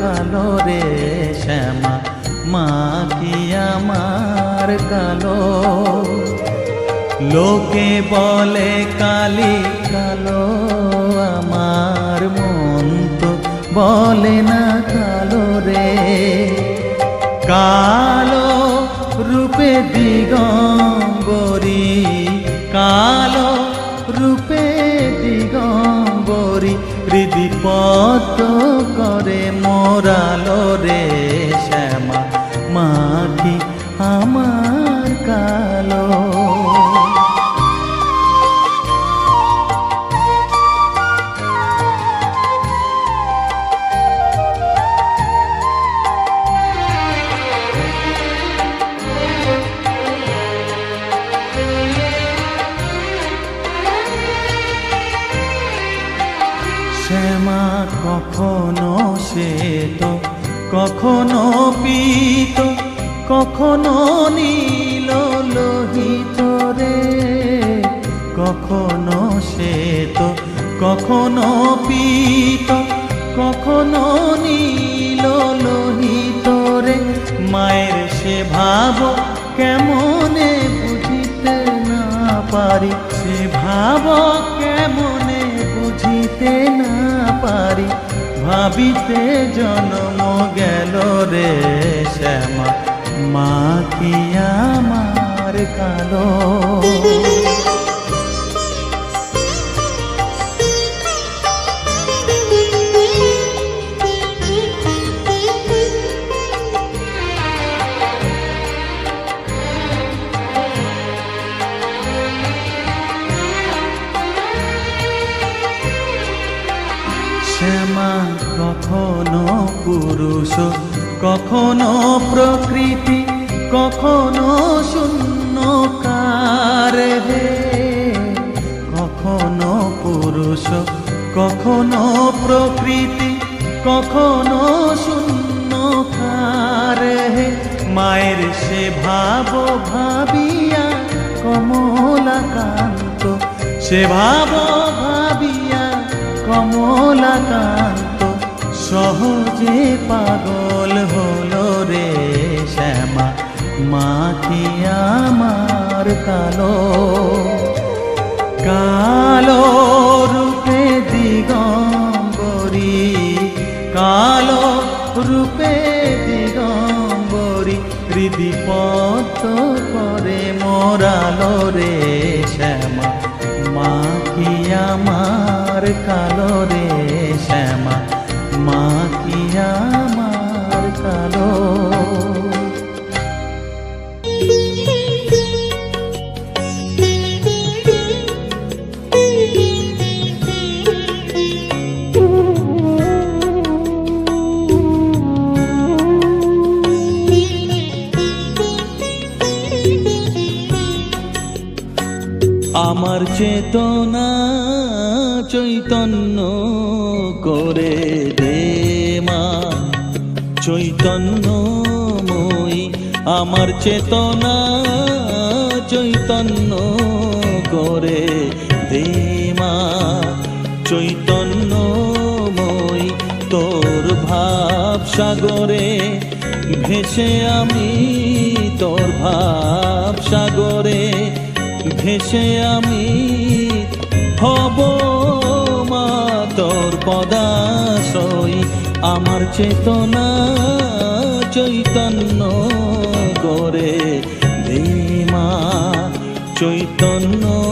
কালো রে শ্যামা মা কি আমার কালো। লোকে বলে কালি কালো, আমার মন তো বলে না কালো রে। কালো রূপে দিগম্বরী, কালো রূপে দিগম্বরী, হৃদিপদ্ম করে মোরালো রে শ্যামা মা কি আমার কালো। শ্যামা কখনো শ্বেত, কখনো পীত, কখনো নীল লোহিত রে। কখনো শ্বেত, কখনো পীত, কখনো নীল লোহিত রে। মায়ের সে ভাব কেমনে বুঝিতে না পারি, সে ভাব কেমনে বুঝিতে না পারি, ভাবিতে জন্ম গেল রে শ্যামা মা কি আমার কালো। শ্যামা কখনো পুরুষ, কখনো প্রকৃতি, কখনো শূন্যকার হে। কখনো পুরুষ, কখনো প্রকৃতি, কখনো শূন্যকার হে। মায়ের সে ভাব ভাবিয়া কমলাকান্ত, সে ভাব ভাবিয়া কমলাকান্ত সহজে পাগল হলো রে শ্যামা মা কি আমার কালো। কালো রূপে দিগম্বরী, কালো রূপে দিগম্বরী, হৃদিপদ্ম করে মোরালো রে শ্যামা মা কি আমার কালো রে শ্যামা মা কি আমার কালো। আমার চেতনা চৈতন্য করে দে মা, চৈতন্যময়ী আমার চেতনা চৈতন্য করে দে মা। চৈতন্যময়ী তোর ভাব সাগরে ভেসে আমি, তোর ভাব সাগরে ভেসে আমি হব মা তোর পদাশ্রয়ী। আমার চেতনা চৈতন্য করে দে মা, চৈতন্যময়ী।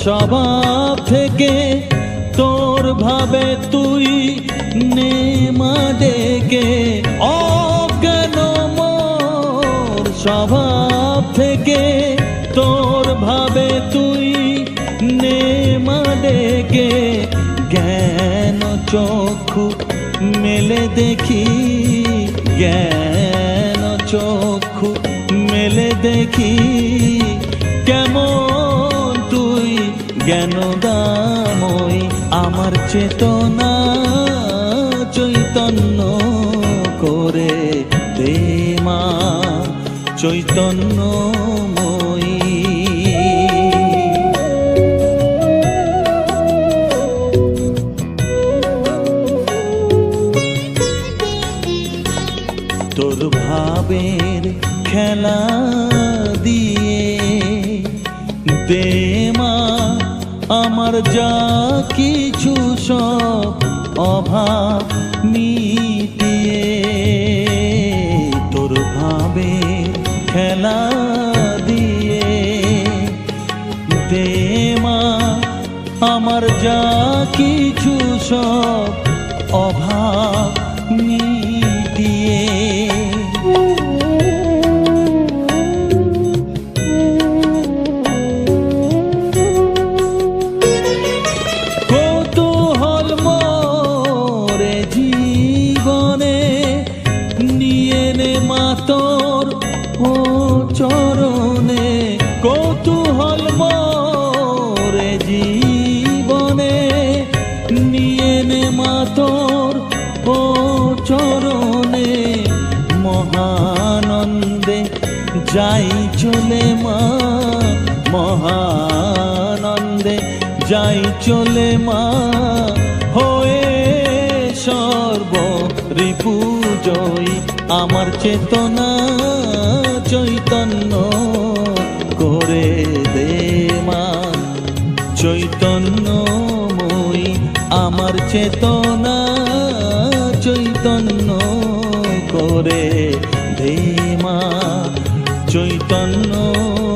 স্বভাব থেকে তোর ভাবে তুই নেমা ডেকে, অজ্ঞান মোর স্বভাব থেকে তোর ভাবে তুই নেমা ডেকে। থেকে জ্ঞান চক্ষু মেলে দেখি, জ্ঞান চক্ষু মেলে দেখি, কেমন তুই জ্ঞানদাময়। আমার চেতনা চৈতন্য করে দে মা চৈতন্যময়ী। তোর ভাবের খেলা দিয়ে দে মা আমার যা কিছু সব অভাব মিটিয়ে। তোর ভাবের খেলা দিয়ে দে মা আমার যা কিছু সব অভাব মিটিয়ে। কৌতূহল মোরে জীবনে নিয়ে নে মা তোর ও চরণে। কৌতূহল মোরে জীবনে নিয়ে নে মা তোর ও চরণে। মহানন্দে যাই চলে মা, মহানন্দে যাই চলে মা, হয়ে সর্ব রিপু জয়ী। আমার চেতনা চৈতন্য করে দে মা চৈতন্যময়ী। আমার চেতনা চৈতন্য করে দে মা চৈতন্যময়ী।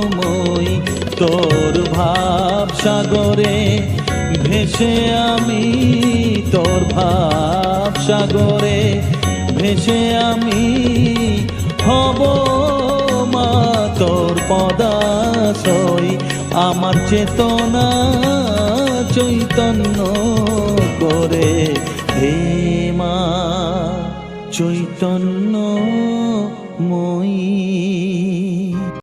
তোর ভাব সাগরে ভেসে আমি, তোর ভাব সাগরে ভেসে আমি হব মা তোর পদাশ্রয়। আমার চেতনা চৈতন্য করে হে মা চৈতন্যময়ী।